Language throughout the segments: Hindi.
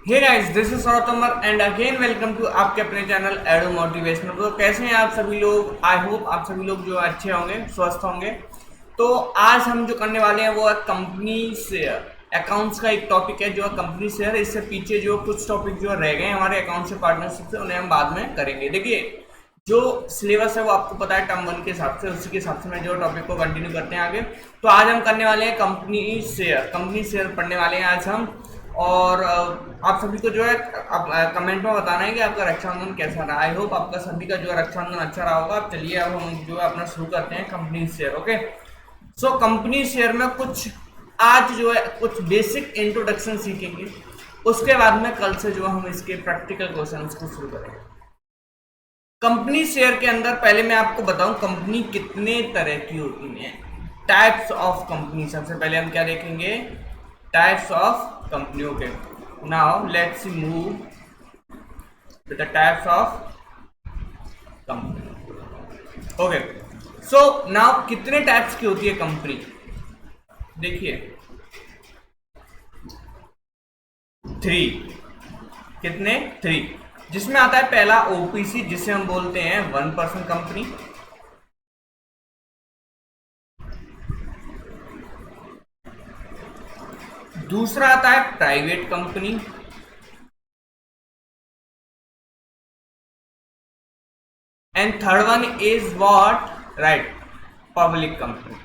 Hey guys, this is Saurabh Tomar and again welcome to आपके अपने चैनल एडो मोटिवेशनल। तो कैसे हैं आप सभी लोग? आई होप आप सभी लोग जो अच्छे होंगे, स्वस्थ होंगे। तो आज हम जो करने वाले हैं वो है कंपनी शेयर। अकाउंट्स का एक टॉपिक है जो है कंपनी शेयर। इससे पीछे जो कुछ टॉपिक जो रह गए हैं हमारे अकाउंट से, पार्टनरशिप से, उन्हें हम बाद में करेंगे। देखिए, जो सिलेबस है वो आपको पता है टर्म वन के हिसाब से, उसी के हिसाब से मैं जो टॉपिक को कंटिन्यू करते हैं आगे। तो आज हम करने वाले हैं कंपनी शेयर पढ़ने वाले हैं आज हम। और आप सभी को जो है कमेंट में बताना है कि आपका रक्षाबंधन कैसा रहा। आई होप आपका सभी का जो है रक्षाबंधन अच्छा रहा होगा। अब चलिए, अब हम जो है अपना शुरू करते हैं company share. Okay, so company share में कुछ आज जो है कुछ बेसिक इंट्रोडक्शन सीखेंगे। उसके बाद में कल से जो हम इसके प्रैक्टिकल क्वेश्चन को शुरू करेंगे। कंपनी शेयर के अंदर पहले मैं आपको बताऊं कंपनी कितने तरह की होती हैं। टाइप्स ऑफ कंपनी, सबसे पहले हम क्या देखेंगे? Types of company. Okay, now let's move with the types of company. Okay, so now कितने टाइप्स की होती है कंपनी? देखिए, 3। कितने? 3, जिसमें आता है पहला ओपीसी, जिसे हम बोलते हैं 1% कंपनी। दूसरा आता है private company. And third one is what? Right, public company.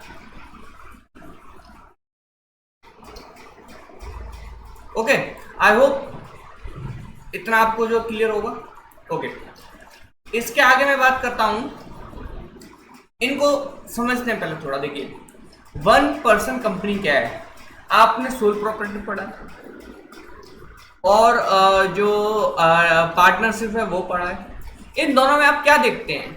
Okay, I hope इतना आपको जो क्लियर होगा। ओके, इसके आगे मैं बात करता हूं, इनको समझते हैं पहले थोड़ा। देखिए, 1% कंपनी क्या है? आपने सोल प्रॉपर्टी पढ़ा और जो पार्टनरशिप है वो पढ़ा है। इन दोनों में आप क्या देखते हैं?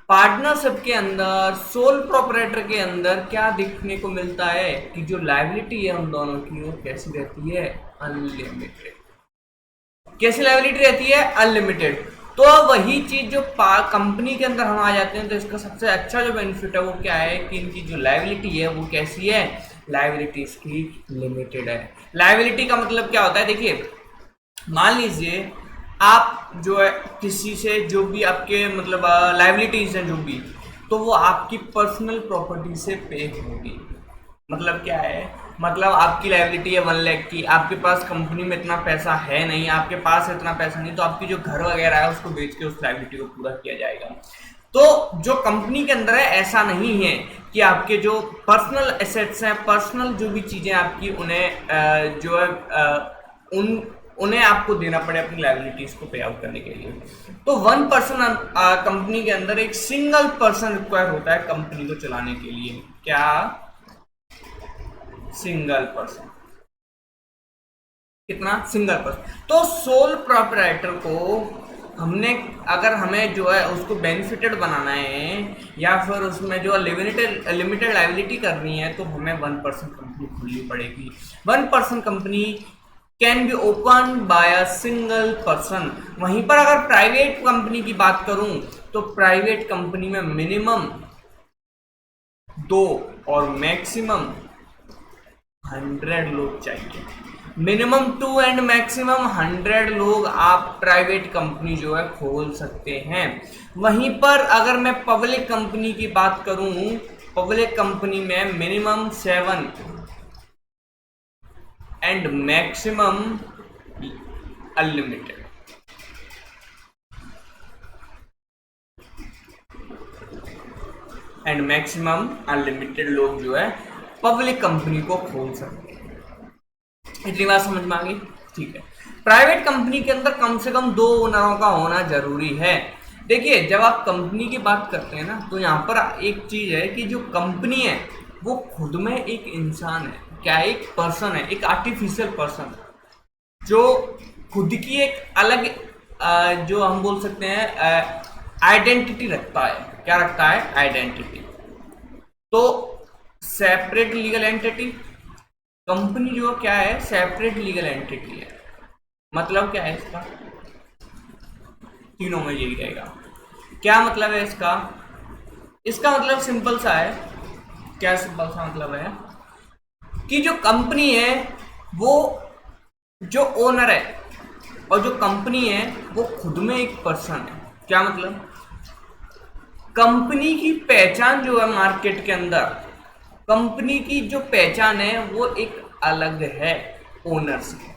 पार्टनरशिप के अंदर, सोल प्रोपराइटर के अंदर क्या देखने को मिलता है कि जो लायबिलिटी है उन दोनों की वो कैसी रहती है? अनलिमिटेड। कैसी लायबिलिटी रहती है? अनलिमिटेड। तो वही चीज जो कंपनी के अंदर हम आ जाते हैं, तो इसका सबसे अच्छा जो बेनिफिट है वो क्या है कि इनकी जो लायबिलिटी है वो कैसी है? लायबिलिटी इसकी लिमिटेड है। लायबिलिटी का मतलब क्या होता है? देखिए, मान लीजिए आप जो है किसी से जो भी आपके मतलब लायबिलिटीज हैं जो भी, तो वो आपकी पर्सनल प्रॉपर्टी से पे होगी। मतलब क्या है? मतलब आपकी लायबिलिटी है 1 लाख की, आपके पास कंपनी में इतना पैसा है नहीं, आपके पास इतना पैसा नहीं, तो आपकी जो घर वगैरह है उसको बेच के उस लायबिलिटी को पूरा किया जाएगा। तो जो कंपनी के अंदर है ऐसा नहीं है कि आपके जो पर्सनल एसेट्स हैं, पर्सनल जो भी चीजें आपकी, उन्हें जो है उन्हें आपको देना पड़े अपनी लायबिलिटीज को पे आउट करने के लिए। तो 1% कंपनी के अंदर एक सिंगल पर्सन रिक्वायर होता है कंपनी को चलाने के लिए। क्या? Single person. कितना? Single person. तो सोल प्रोपराइटर को हमने, अगर हमें जो है उसको बेनिफिटेड बनाना है या फिर उसमें जो लिमिटेड लायबिलिटी करनी है, तो हमें 1% कंपनी खोलनी पड़ेगी। 1% company can be open by a single person. वहीं पर अगर प्राइवेट कंपनी की बात करूं, तो प्राइवेट कंपनी में मिनिमम 2 और मैक्सिमम 100 लोग चाहिए। मिनिमम 2 एंड मैक्सिमम 100 लोग आप प्राइवेट कंपनी जो है खोल सकते हैं। वहीं पर अगर मैं पब्लिक कंपनी की बात करूं, पब्लिक कंपनी में minimum 7 and maximum unlimited. And maximum unlimited लोग जो है पब्लिक कंपनी को खोल सकते हैं। इतनी बात समझ में आ गई? ठीक है। प्राइवेट कंपनी के अंदर कम से कम 2 ओनरों का होना जरूरी है। देखिए, जब आप कंपनी की बात करते हैं ना, तो यहाँ पर एक चीज है कि जो कंपनी है वो खुद में एक इंसान है। क्या? एक पर्सन है, एक आर्टिफिशियल पर्सन जो खुद की एक अलग जो हम बोल सकते हैं आइडेंटिटी रखता है। क्या रखता है? आइडेंटिटी। तो सेपरेट लीगल एंटिटी। कंपनी जो क्या है? सेपरेट लीगल एंटिटी है। मतलब क्या है इसका? तीनों में यही रहेगा। क्या मतलब है इसका? इसका मतलब सिंपल सा है। क्या सिंपल सा मतलब है कि जो कंपनी है वो जो ओनर है और जो कंपनी है वो खुद में एक पर्सन है। क्या मतलब? कंपनी की पहचान जो है मार्केट के अंदर, कंपनी की जो पहचान है वो एक अलग है ओनर से।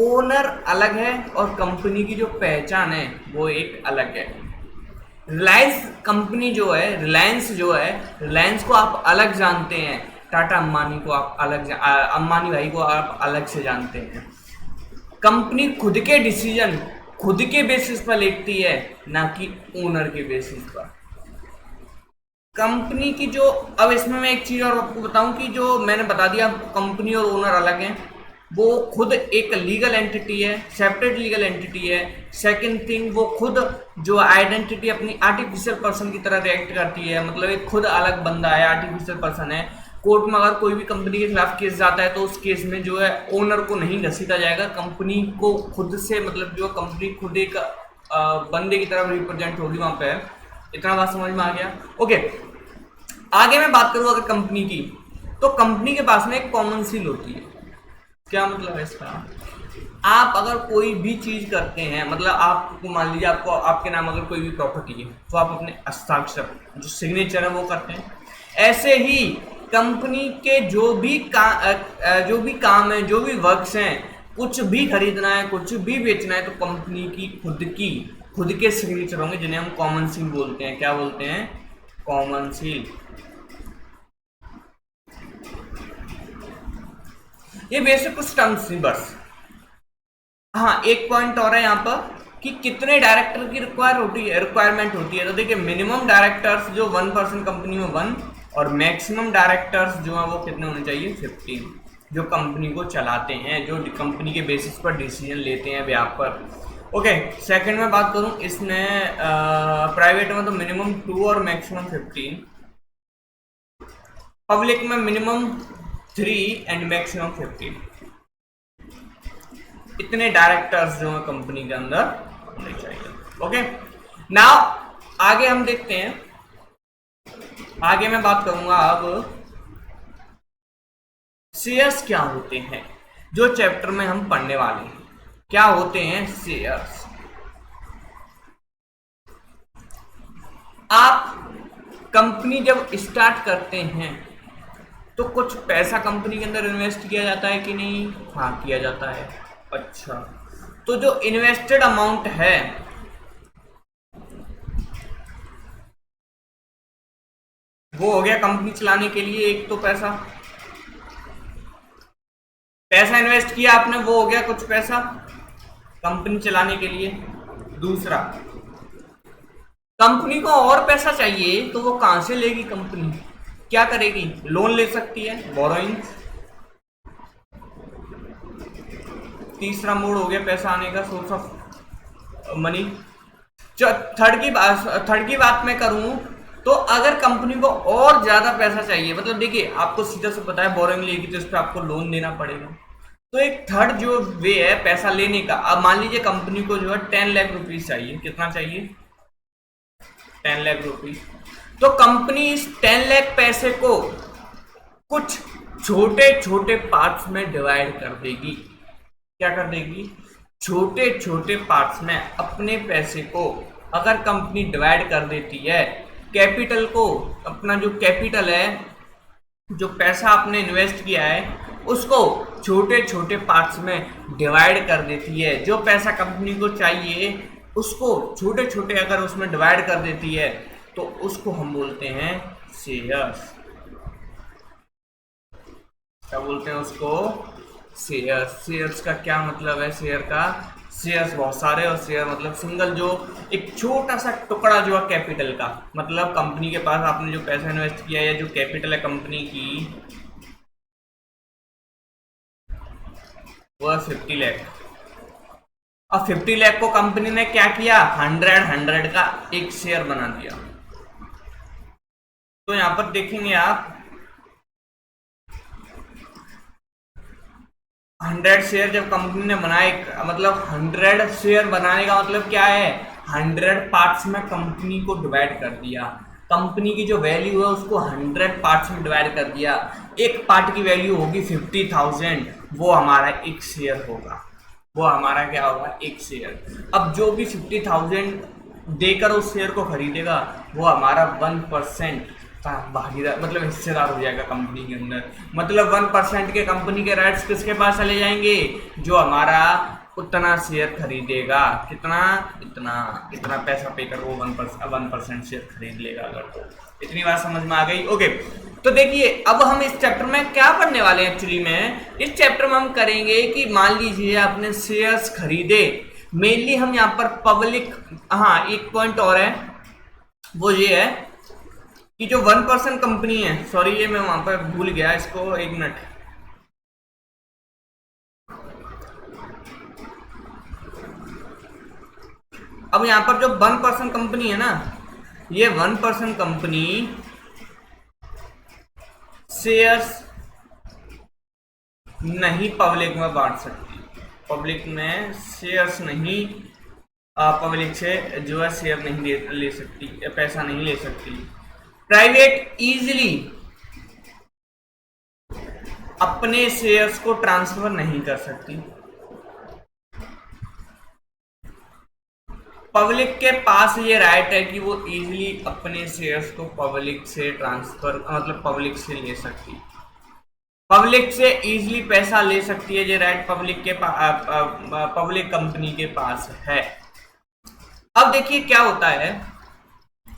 ओनर अलग है और कंपनी की जो पहचान है वो एक अलग है। रिलायंस कंपनी जो है, रिलायंस जो है, रिलायंस को आप अलग जानते हैं, टाटा अंबानी को आप अलग, अंबानी भाई को आप अलग से जानते हैं। कंपनी खुद के डिसीजन खुद के बेसिस पर लेती है, ना कि ओनर के बेसिस पर। कंपनी की जो, अब इसमें मैं एक चीज और आपको बताऊं कि जो मैंने बता दिया कंपनी और ओनर अलग हैं, वो खुद एक लीगल एंटिटी है, सेपरेट लीगल एंटिटी है। सेकंड थिंग, वो खुद जो आइडेंटिटी अपनी आर्टिफिशियल पर्सन की तरह रिएक्ट करती है, मतलब एक खुद अलग बंदा है, आर्टिफिशियल पर्सन है। कोर्ट में अगर कोई भी कंपनी के खिलाफ केस जाता है तो उस केस में जो है ओनर को नहीं घसीटा जाएगा, कंपनी को खुद से, मतलब जो कंपनी खुद एक बंदे की तरह रिप्रेजेंट होगी वहां पे। इतना बात समझ में आ गया? ओके, आगे मैं बात करूं अगर कंपनी की, तो कंपनी के पास में एक कॉमन सील होती है। क्या मतलब है इसका? आप अगर कोई भी चीज करते हैं, मतलब आपको मान लीजिए आपको आपके नाम अगर कोई भी प्रॉपर्टी है तो आप अपने हस्ताक्षर, जो सिग्नेचर है वो करते हैं। ऐसे ही कंपनी के जो भी काम है, जो भी वर्क्स हैं, कुछ भी खरीदना है, कुछ भी बेचना है, तो कंपनी की खुद के सिग्नेचर होंगे, जिन्हें हम कॉमन सील बोलते हैं। क्या बोलते हैं? Common seal. ये बेसिक कुछ टर्म्स थी बस। हाँ, एक पॉइंट और है यहाँ पर कि कितने डायरेक्टर की रिक्वायरमेंट होती है। तो देखिए, मिनिमम डायरेक्टर्स जो 1 पर्सन कंपनी में 1, और मैक्सिमम डायरेक्टर्स जो है वो कितने होने चाहिए? 15, जो कंपनी को चलाते हैं, जो कंपनी के बेसिस पर डिसीजन लेते हैं ब्याह पर। ओके, सेकंड में बात करूं, इसमें प्राइवेट में तो मिनिमम 2 और मैक्सिमम 15, पब्लिक में मिनिमम 3 एंड मैक्सिमम 15। इतने डायरेक्टर्स जो है कंपनी के अंदर होने चाहिए। ओके, नाउ आगे हम देखते हैं। आगे मैं बात करूंगा अब शेयर्स क्या होते हैं, जो चैप्टर में हम पढ़ने वाले हैं। क्या होते हैं शेयर्स? आप कंपनी जब स्टार्ट करते हैं तो कुछ पैसा कंपनी के अंदर इन्वेस्ट किया जाता है कि नहीं? हाँ, किया जाता है। अच्छा, तो जो इन्वेस्टेड अमाउंट है वो हो गया कंपनी चलाने के लिए, एक तो पैसा इन्वेस्ट किया आपने, वो हो गया कुछ पैसा कंपनी चलाने के लिए। दूसरा, कंपनी को और पैसा चाहिए तो वो कहां से लेगी? कंपनी क्या करेगी? लोन ले सकती है, बोरोइंग। तीसरा मोड हो गया पैसा आने का, सोर्स ऑफ मनी। थर्ड की बात मैं करूं तो अगर कंपनी को और ज्यादा पैसा चाहिए, मतलब देखिए आपको सीधा से पता है बोरोइंग लेगी तो इस पर आपको लोन देना पड़ेगा। तो एक थर्ड जो वे है पैसा लेने का, अब मान लीजिए कंपनी को जो है 10 लाख रुपीज चाहिए। कितना चाहिए? 10 लाख रुपीज। तो कंपनी इस 10 लाख पैसे को कुछ छोटे छोटे पार्ट्स में डिवाइड कर देगी। क्या कर देगी? छोटे छोटे पार्ट्स में अपने पैसे को अगर कंपनी डिवाइड कर देती है, कैपिटल को, अपना जो कैपिटल है, जो पैसा आपने इन्वेस्ट किया है, उसको छोटे छोटे पार्ट्स में डिवाइड कर देती है। जो पैसा कंपनी को चाहिए उसको छोटे छोटे अगर उसमें डिवाइड कर देती है तो उसको हम बोलते हैं शेयर्स। क्या बोलते हैं उसको? शेयर्स। शेयर्स का क्या मतलब है? शेयर का, शेयर्स बहुत सारे, और शेयर मतलब सिंगल, जो एक छोटा सा टुकड़ा जो है कैपिटल का, मतलब कंपनी के पास आपने जो पैसा इन्वेस्ट किया है, जो कैपिटल है कंपनी की, वह 50 लाख। अब 50 लाख को कंपनी ने क्या किया? 100 का एक शेयर बना दिया। तो यहां पर देखेंगे आप 100 शेयर जब कंपनी ने बनाए, मतलब 100 शेयर बनाने का मतलब क्या है? 100 पार्ट्स में कंपनी को डिवाइड कर दिया। कंपनी की जो वैल्यू है उसको 100 पार्ट्स में डिवाइड कर दिया। एक पार्ट की वैल्यू होगी 50,000, वो हमारा एक शेयर होगा। वो हमारा क्या होगा, एक शेयर। अब जो भी 50,000 देकर उस शेयर को खरीदेगा वो हमारा 1% का भागीदार मतलब हिस्सेदार हो जाएगा कंपनी के अंदर। मतलब 1% के कंपनी के राइट्स किसके पास चले जाएंगे, जो हमारा उतना शेयर खरीदेगा, कितना, इतना इतना पैसा पे कर वो 1% शेयर खरीद लेगा। अगर तो इतनी बात समझ में आ गई। ओके, तो देखिए अब हम इस चैप्टर में क्या पढ़ने वाले हैं। एक्चुअली में इस चैप्टर में हम करेंगे कि मान लीजिए आपने शेयर्स खरीदे, मेनली हम यहाँ पर पब्लिक, हाँ एक पॉइंट और है, वो ये है कि जो 1% कंपनी है, सॉरी ये मैं वहां पर भूल गया इसको, एक मिनट। अब यहां पर जो 1% कंपनी है ना, ये 1% कंपनी शेयर्स नहीं पब्लिक में बांट सकती, पब्लिक में शेयर्स नहीं, पब्लिक से जो है शेयर नहीं ले सकती, पैसा नहीं ले सकती। प्राइवेट इजीली अपने शेयर्स को ट्रांसफर नहीं कर सकती। पब्लिक के पास ये राइट है कि वो इजीली अपने शेयर्स को पब्लिक से ट्रांसफर मतलब पब्लिक से ले सकती, पब्लिक से इजीली पैसा ले सकती है। ये राइट पब्लिक के पब्लिक कंपनी के पास है। अब देखिए क्या होता है,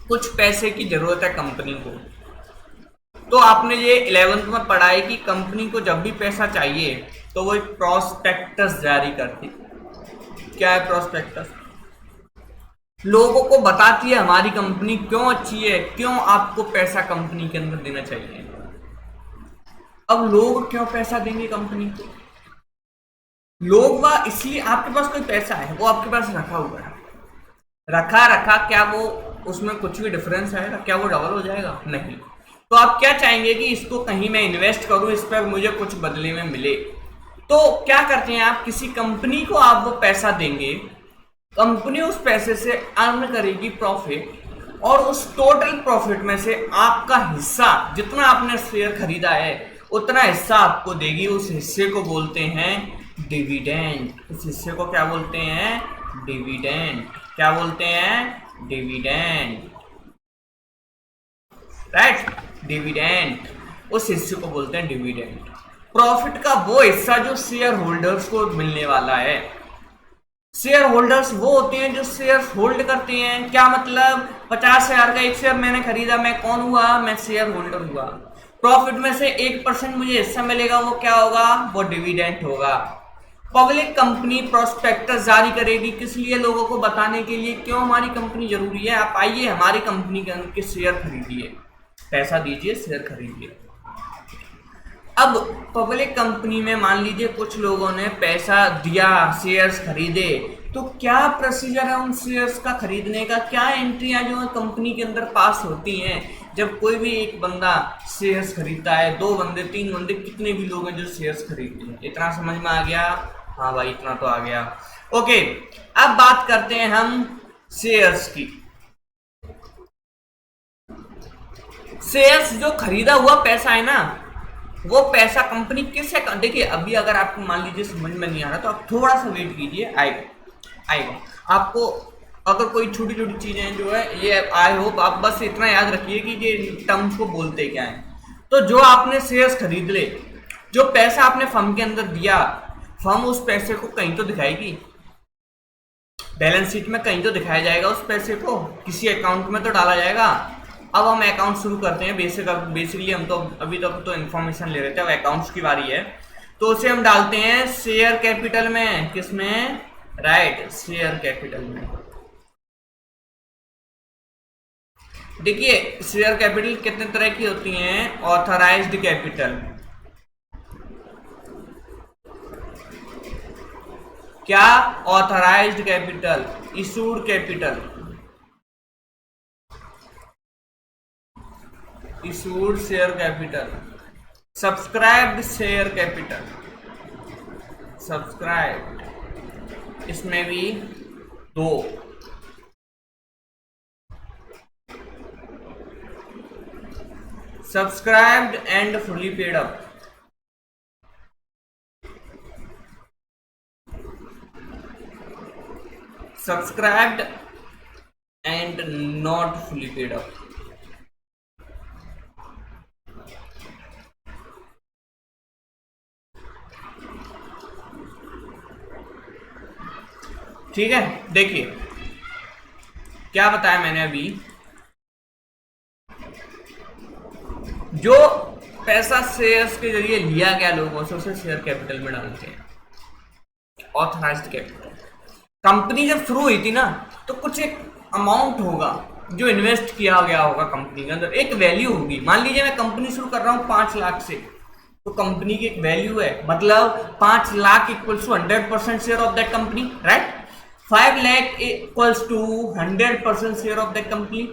कुछ पैसे की जरूरत है कंपनी को, तो आपने ये 11th में पढ़ा है कि कंपनी को जब भी पैसा चाहिए तो वो एक प्रोस्पेक्टस जारी करती। क्या है प्रोस्पेक्टस? लोगों को बताती है हमारी कंपनी क्यों अच्छी है, क्यों आपको पैसा कंपनी के अंदर देना चाहिए। अब लोग क्यों पैसा देंगे कंपनी को? लोग वह इसलिए, आपके पास कोई पैसा है वो आपके पास रखा हुआ है, रखा क्या वो उसमें कुछ भी डिफरेंस आएगा, क्या वो डबल हो जाएगा? नहीं। तो आप क्या चाहेंगे कि इसको कहीं मैं इन्वेस्ट करूं, इस पर मुझे कुछ बदले में मिले। तो क्या करते हैं आप, किसी कंपनी को आप वो पैसा देंगे, कंपनी उस पैसे से अर्न करेगी प्रॉफिट, और उस टोटल प्रॉफिट में से आपका हिस्सा, जितना आपने शेयर खरीदा है उतना हिस्सा आपको देगी। उस हिस्से को बोलते हैं डिविडेंड। उस हिस्से को क्या बोलते हैं? डिविडेंड। क्या बोलते हैं? Dividend, right, dividend. उस हिस्से को बोलते हैं डिविडेंड। प्रॉफिट का वो हिस्सा जो शेयर होल्डर्स को मिलने वाला है। शेयर होल्डर्स वो होते हैं जो शेयर्स होल्ड करते हैं। क्या मतलब? 50,000 का एक शेयर मैंने खरीदा, मैं कौन हुआ? मैं शेयर होल्डर हुआ। प्रॉफिट में से 1% मुझे हिस्सा मिलेगा, वो क्या होगा? वो डिविडेंड होगा। पब्लिक कंपनी प्रोस्पेक्टस जारी करेगी, किस लिए? लोगों को बताने के लिए क्यों हमारी कंपनी जरूरी है, आप आइए हमारी कंपनी के अंदर के शेयर खरीदिए, पैसा दीजिए, शेयर खरीदिए। अब पब्लिक कंपनी में मान लीजिए कुछ लोगों ने पैसा दिया, शेयर्स खरीदे, तो क्या प्रोसीजर है उन शेयर्स का खरीदने का? क्या एंट्रियां जो है कंपनी के अंदर पास होती हैं जब कोई भी एक बंदा शेयर्स खरीदता है? 2 बंदे, 3 बंदे, कितने भी लोग हैं जो शेयर्स खरीदते हैं। इतना समझ में आ गया? हाँ भाई इतना तो आ गया। ओके, अब बात करते हैं हम शेयर्स की। शेयर्स जो खरीदा हुआ पैसा है ना, वो पैसा कंपनी किससे, देखिए अभी अगर आपको मान लीजिए समझ में नहीं आ रहा तो आप थोड़ा सा वेट कीजिए, आएगा आपको। अगर कोई छोटी छोटी चीजें जो है ये आई होप आप बस इतना याद रखिए कि ये टर्म्स को बोलते क्या है। तो जो आपने शेयर्स खरीद ले, जो पैसा आपने फर्म के अंदर दिया, फर्म उस पैसे को कहीं तो दिखाएगी, बैलेंस शीट में कहीं तो दिखाया जाएगा, उस पैसे को किसी अकाउंट में तो डाला जाएगा। अब हम अकाउंट शुरू करते हैं। बेसिकली हम तो अभी तक तो इन्फॉर्मेशन ले रहे थे, अब अकाउंट्स की बारी है। तो उसे हम डालते हैं शेयर कैपिटल में। किसमें? राइट, शेयर कैपिटल में। देखिए शेयर कैपिटल कितने तरह की होती हैं? Authorised capital. क्या? Authorised capital, issued capital, issued share capital, subscribed share capital, subscribed, इसमें भी 2। Subscribed and fully paid up. Subscribed and not fully paid up. ठीक है, देखिए क्या बताया मैंने अभी, जो पैसा शेयर्स के जरिए लिया गया लोगों से उसे शेयर कैपिटल में डालते हैं, ऑथराइज्ड कैपिटल। कंपनी जब शुरू हुई थी ना तो कुछ एक अमाउंट होगा जो इन्वेस्ट किया गया होगा कंपनी के अंदर, एक वैल्यू होगी। मान लीजिए मैं कंपनी शुरू कर रहा हूँ 5 लाख से, तो कंपनी की एक वैल्यू है, मतलब 5 lakh equals to 100% share of that company, right. 5 lakh equals to 100% share of that company.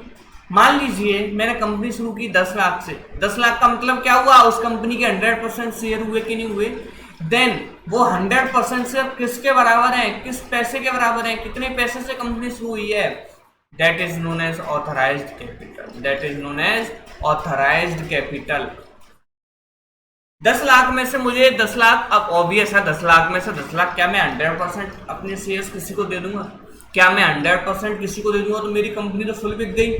मान लीजिए मैंने कंपनी शुरू की 10 लाख से, 10 लाख का मतलब क्या हुआ, उस कंपनी के 100% शेयर हुए कि नहीं हुए। देन वो 100% शेयर किसके बराबर है, किस पैसे के बराबर है, कितने पैसे से कंपनी शुरू हुई है, that is known as authorised capital, that is known as authorised capital. 10 lakh में से मुझे 10 लाख, अब ऑब्वियस है 10 लाख में से 10 लाख क्या मैं 100% अपने शेयर्स किसी को दे दूंगा? क्या मैं 100% किसी को दे दूंगा तो मेरी कंपनी तो फुल बिक गई,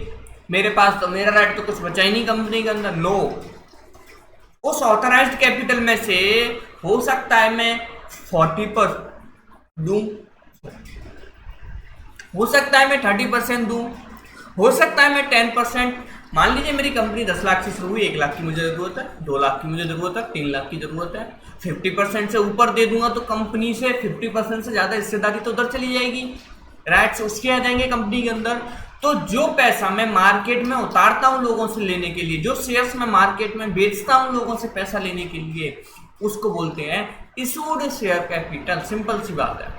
मेरे पास तो मेरा राइट तो कुछ बचा ही नहीं कंपनी के अंदर। नो, उस ऑथराइज्ड कैपिटल में से हो सकता है मैं 40% दूं, हो सकता है मैं 30% दूं, हो सकता है मैं 10%। मान लीजिए मेरी कंपनी 10 लाख से शुरू हुई, 1 लाख की मुझे जरूरत है, 2 लाख की मुझे जरूरत है, 3 लाख की जरूरत है, 50% से ऊपर दे दूंगा तो कंपनी से 50% से ज्यादा हिस्सेदारी तो उधर चली जाएगी, राइट्स उसके आ जाएंगे कंपनी के अंदर। तो जो पैसा मैं मार्केट में उतारता हूं लोगों से लेने के लिए, जो शेयर्स मैं मार्केट में बेचता हूं लोगों से पैसा लेने के लिए, उसको बोलते हैं इशूड शेयर कैपिटल। सिंपल सी बात है,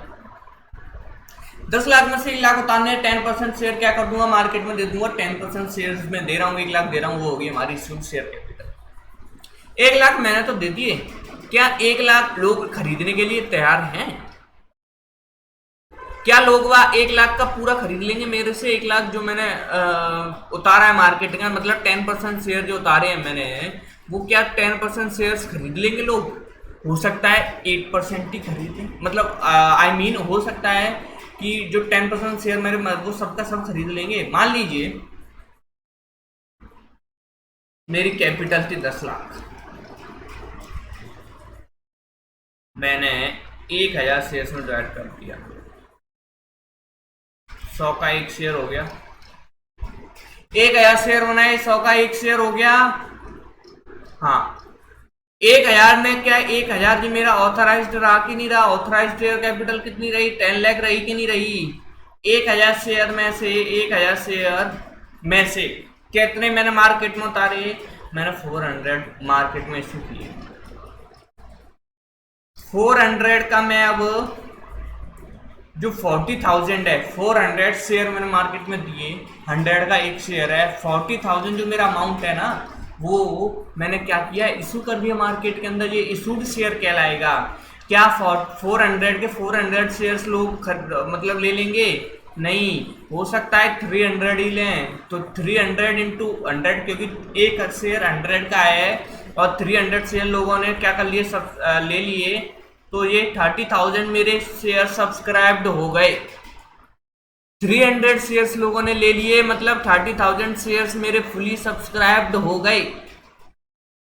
10 लाख में से 1 लाख उतारने, 10% शेयर क्या कर दूंगा, मार्केट में दे दूंगा। 10% शेयर में दे रहा हूँ, 1 लाख दे रहा हूँ, वो होगी हमारी इशूड शेयर कैपिटल। 1 लाख मैंने तो दे दिए, क्या 1 लाख लोग खरीदने के लिए तैयार हैं? क्या लोग वह 1 लाख का पूरा खरीद लेंगे मेरे से? 1 लाख जो मैंने उतारा है मार्केट का, मतलब 10% शेयर जो उतारे हैं मैंने, वो क्या 10% शेयर्स खरीद लेंगे लोग? हो सकता है 8% ही खरीदें, मतलब आई मीन हो सकता है कि जो 10% शेयर मेरे वो सबका सब खरीद लेंगे। मान लीजिए मेरी कैपिटल थी 10 लाख, मैंने 1000 शेयर्स में डिवाइड कर दिया, 100 का 1 शेयर हो गया, 1000 शेयर बनाए, 100 का 1 शेयर हो गया। हाँ, 1000 में क्या 1000 जी मेरा ऑथराइज्ड रहा कि नहीं रहा? ऑथराइज्ड शेयर कैपिटल कितनी रही? 10 लाख रही कि नहीं रही? 1000 शेयर में से 1000 शेयर में से कितने मैंने मार्केट में उतारे? मैंने 400 मार्केट में इशू किए। 400 का मैं अब जो 40,000 है, 400 शेयर मैंने मार्केट में दिए, 100 का 1 शेयर है, 40,000 जो मेरा अमाउंट है ना, वो मैंने क्या किया, इशू कर दिया मार्केट के अंदर। ये इशूड शेयर कहलाएगा। क्या 400 के 400 शेयर्स लोग मतलब ले लेंगे? नहीं, हो सकता है 300 ही लें, तो 300 इंटू 100, क्योंकि एक शेयर 100 का है और 300 शेयर लोगों ने क्या कर लिए, सब ले लिए, तो ये 30,000 मेरे शेयर सब्सक्राइब्ड हो गए। 300 शेयर्स लोगों ने ले लिए, मतलब 30,000 शेयर्स मेरे फुली सब्सक्राइब्ड हो गए।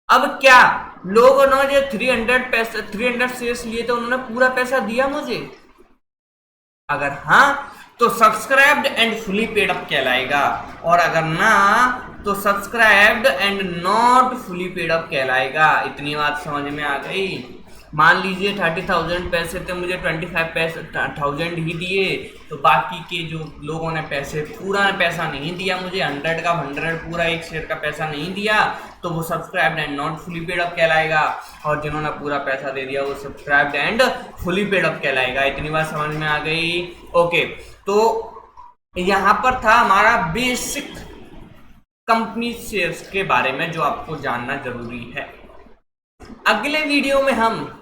अब क्या लोगों ने जो 300 शेयर्स लिए थे उन्होंने पूरा पैसा दिया मुझे? अगर हाँ तो subscribed and fully paid up कहलाएगा, और अगर ना तो subscribed and not fully paid up कहलाएगा। इतनी बात समझ में आ गई? मान लीजिए 30,000 पैसे थे, मुझे 25,000 ही दिए, तो बाकी के जो लोगों ने पैसे पूरा पैसा नहीं दिया मुझे, 100 का 100 पूरा 1 शेयर का पैसा नहीं दिया, तो वो subscribed and not fully paid up कहलाएगा। और जिन्होंने पूरा पैसा दे दिया वो subscribed and fully paid up कहलाएगा। इतनी बात समझ में आ गई? ओके, तो यहाँ पर था हमारा बेसिक कंपनी शेयर्स के बारे में जो आपको जानना जरूरी है। अगले वीडियो में हम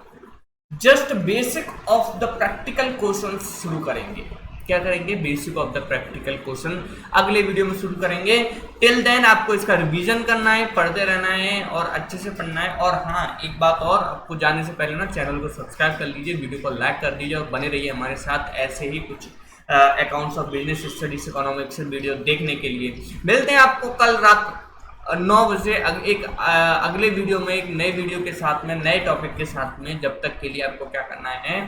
just basic of the practical question शुरू करेंगे। क्या करेंगे? Basic of the practical question अगले वीडियो में शुरू करेंगे। टिल देन आपको इसका रिवीजन करना है, पढ़ते रहना है और अच्छे से पढ़ना है। और हाँ, एक बात और, आपको जाने से पहले ना चैनल को सब्सक्राइब कर लीजिए, वीडियो को लाइक कर दीजिए और बने रहिए हमारे साथ। ऐसे ही कुछ accounts of business studies economics video देखने के लिए। मिलते हैं आपको कल रात 9 बजे एक अगले वीडियो में, एक नए वीडियो के साथ में, नए टॉपिक के साथ में। जब तक के लिए आपको क्या करना है,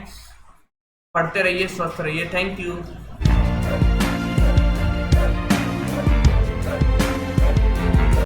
पढ़ते रहिए, स्वस्थ रहिए। Thank you.